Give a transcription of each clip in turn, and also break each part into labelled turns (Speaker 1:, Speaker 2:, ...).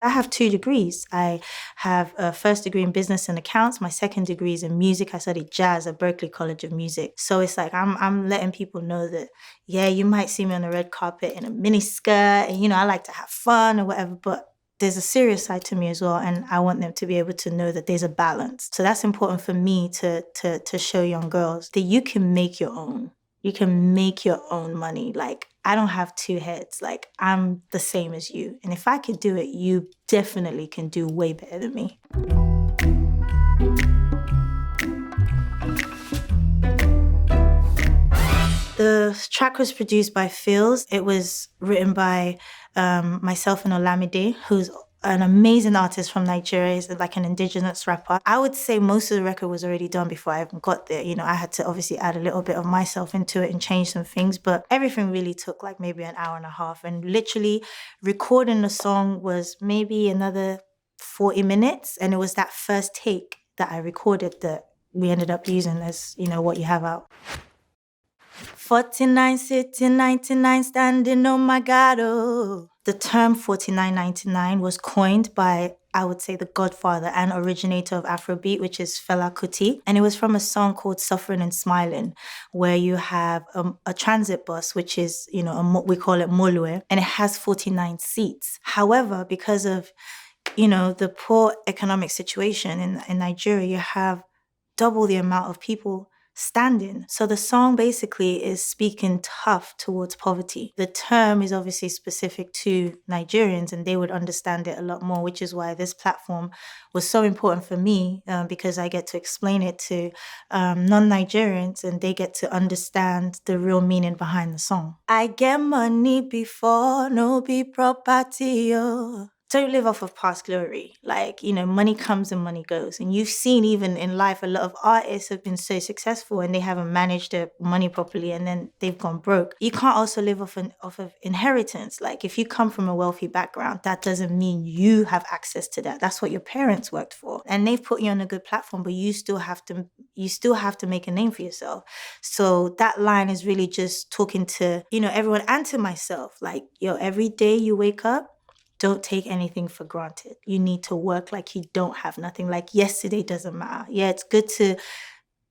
Speaker 1: I have 2 degrees. I have a first degree in business and accounts. My second degree is in music. I studied jazz at Berklee College of Music. So it's like I'm letting people know that, yeah, you might see me on the red carpet in a mini skirt and, I like to have fun or whatever, but there's a serious side to me as well. And I want them to be able to know that there's a balance. So that's important for me to show young girls that you can make your own. You can make your own money. Like, I don't have 2 heads. Like, I'm the same as you. And if I could do it, you definitely can do way better than me. The track was produced by Pheelz. It was written by myself and Olamide, who's an amazing artist from Nigeria. He's like an indigenous rapper. I would say most of the record was already done before I even got there. I had to obviously add a little bit of myself into it and change some things, but everything really took like maybe an hour and a half. And literally recording the song was maybe another 40 minutes. And it was that first take that I recorded that we ended up using as, what you have out. 49 sitting, 99 standing, oh my God, oh. The term 49.99 was coined by, I would say, the godfather and originator of Afrobeat, which is Fela Kuti. And it was from a song called Suffering and Shmiling, where you have a transit bus, which is, we call it Molue, and it has 49 seats. However, because of, the poor economic situation in Nigeria, you have double the amount of people standing. So the song basically is speaking tough towards poverty. The term is obviously specific to Nigerians and they would understand it a lot more, which is why this platform was so important for me because I get to explain it to non-Nigerians and they get to understand the real meaning behind the song. I get money before no be property, oh. Don't live off of past glory. Like, money comes and money goes. And you've seen even in life, a lot of artists have been so successful and they haven't managed their money properly and then they've gone broke. You can't also live off of inheritance. Like if you come from a wealthy background, that doesn't mean you have access to that. That's what your parents worked for. And they've put you on a good platform, but you still have to make a name for yourself. So that line is really just talking to, everyone and to myself. Like, every day you wake up, don't take anything for granted. You need to work like you don't have nothing. Like yesterday doesn't matter. Yeah, it's good to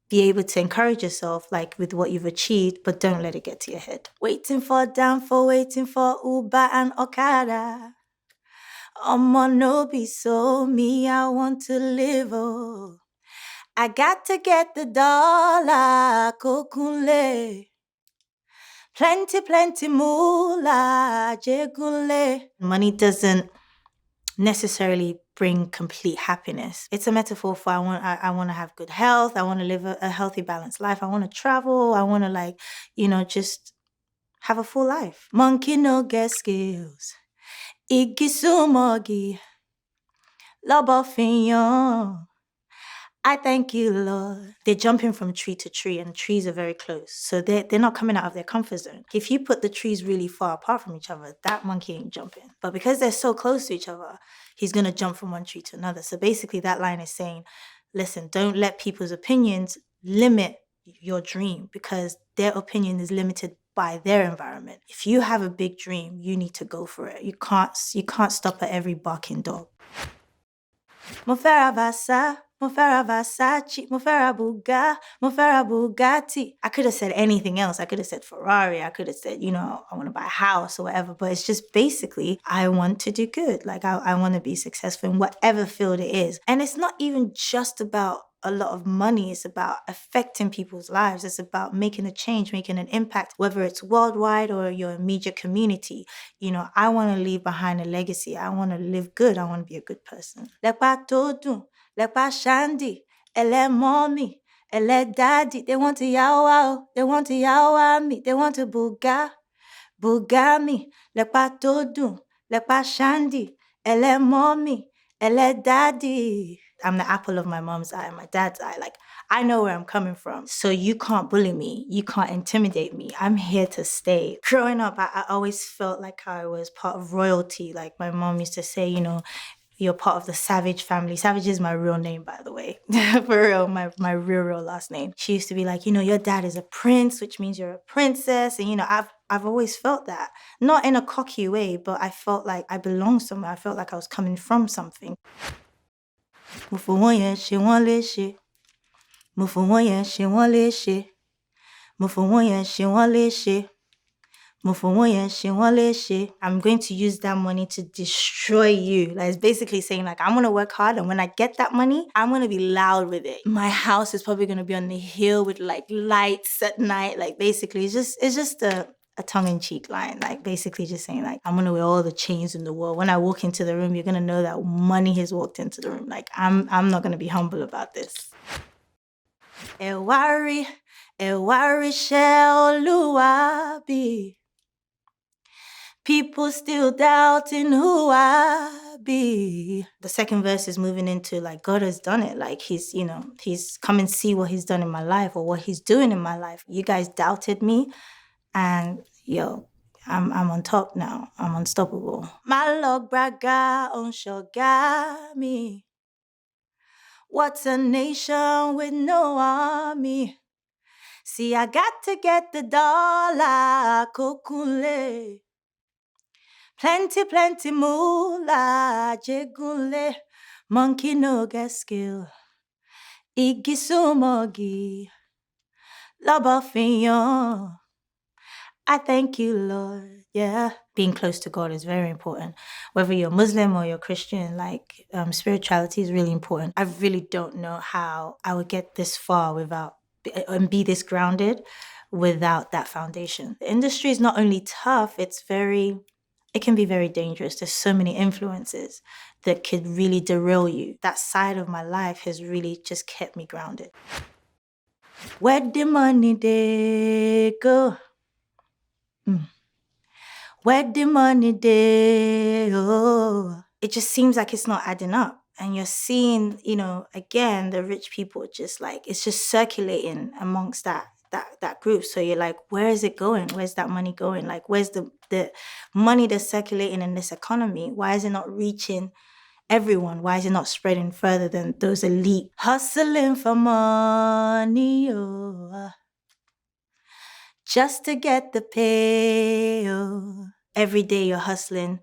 Speaker 1: be able to encourage yourself like with what you've achieved, but don't let it get to your head. Waiting for Uber and Okada. No be so me, I want to live, oh. I got to get the dollar, kokule. Plenty moolah, jegule. Money doesn't necessarily bring complete happiness. It's a metaphor for I want to have good health. I want to live a healthy, balanced life. I want to travel. I want to just have a full life. Monkey no get skills. Igisumogi. Lobofinyon. I thank you, Lord. They're jumping from tree to tree and trees are very close. So they're not coming out of their comfort zone. If you put the trees really far apart from each other, that monkey ain't jumping. But because they're so close to each other, he's going to jump from one tree to another. So basically that line is saying, listen, don't let people's opinions limit your dream because their opinion is limited by their environment. If you have a big dream, you need to go for it. You can't stop at every barking dog. Mofera Vasa, Mofera Versace, Mofera Bugatti. I could have said anything else. I could have said Ferrari. I could have said, I want to buy a house or whatever. But it's just basically, I want to do good. Like I want to be successful in whatever field it is. And it's not even just about a lot of money. It's about affecting people's lives. It's about making a change, making an impact, whether it's worldwide or your immediate community. I want to leave behind a legacy. I want to live good. I want to be a good person. Lepa Todu, Lepa Shandi, Ele Mommy, Ele Daddy. They want to yawa, they want to yawa me. They want to bugami. Lepa Todu, Lepa Shandi, Ele Mommy, Ele Daddy. I'm the apple of my mom's eye, my dad's eye. Like, I know where I'm coming from. So you can't bully me. You can't intimidate me. I'm here to stay. Growing up, I always felt like I was part of royalty. Like my mom used to say, you're part of the Savage family. Savage is my real name, by the way. For real, my real last name. She used to be like, your dad is a prince, which means you're a princess. And, I've always felt that. Not in a cocky way, but I felt like I belonged somewhere. I felt like I was coming from something. I'm going to use that money to destroy you. Like, it's basically saying, like, I'm going to work hard, and when I get that money, I'm going to be loud with it. My house is probably going to be on the hill with, like, lights at night. Like, basically, it's just a tongue-in-cheek line. Like, basically just saying, like, I'm going to wear all the chains in the world. When I walk into the room, you're going to know that money has walked into the room. Like, I'm not going to be humble about this. Ewari shall be. People still doubting who I be. The second verse is moving into, like, God has done it. Like, he's come and see what he's done in my life, or what he's doing in my life. You guys doubted me, and I'm on top now. I'm unstoppable. My Lord braga on shogami. What's a nation with no army? See, I got to get the dollar, kokule. Plenty moolah, jegule. Monkey no get skill. Igisumogi. Labafiyon. I thank you, Lord. Yeah. Being close to God is very important. Whether you're Muslim or you're Christian, like, spirituality is really important. I really don't know how I would get this far and be this grounded without that foundation. The industry is not only tough, it can be very dangerous. There's so many influences that could really derail you. That side of my life has really just kept me grounded. Where the money they go? Where the money they go? It just seems like it's not adding up. And you're seeing, again, the rich people just like, it's just circulating amongst that group. So you're like, where is it going? Where's that money going? Like, where's the money that's circulating in this economy? Why is it not reaching everyone? Why is it not spreading further than those elite? Hustling for money, just to get the pay. Every day you're hustling,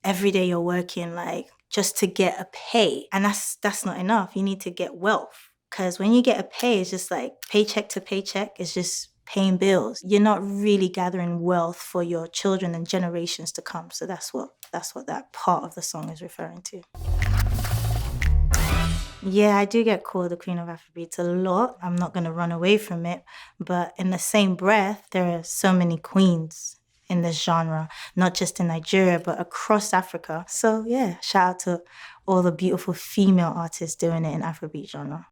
Speaker 1: every day you're working, like, just to get a pay. And that's not enough. You need to get wealth. Because when you get a pay, it's just like paycheck to paycheck. It's just paying bills. You're not really gathering wealth for your children and generations to come. So that's what that part of the song is referring to. Yeah, I do get called the Queen of Afrobeats a lot. I'm not going to run away from it. But in the same breath, there are so many queens in this genre, not just in Nigeria, but across Africa. So yeah, shout out to all the beautiful female artists doing it in Afrobeat genre.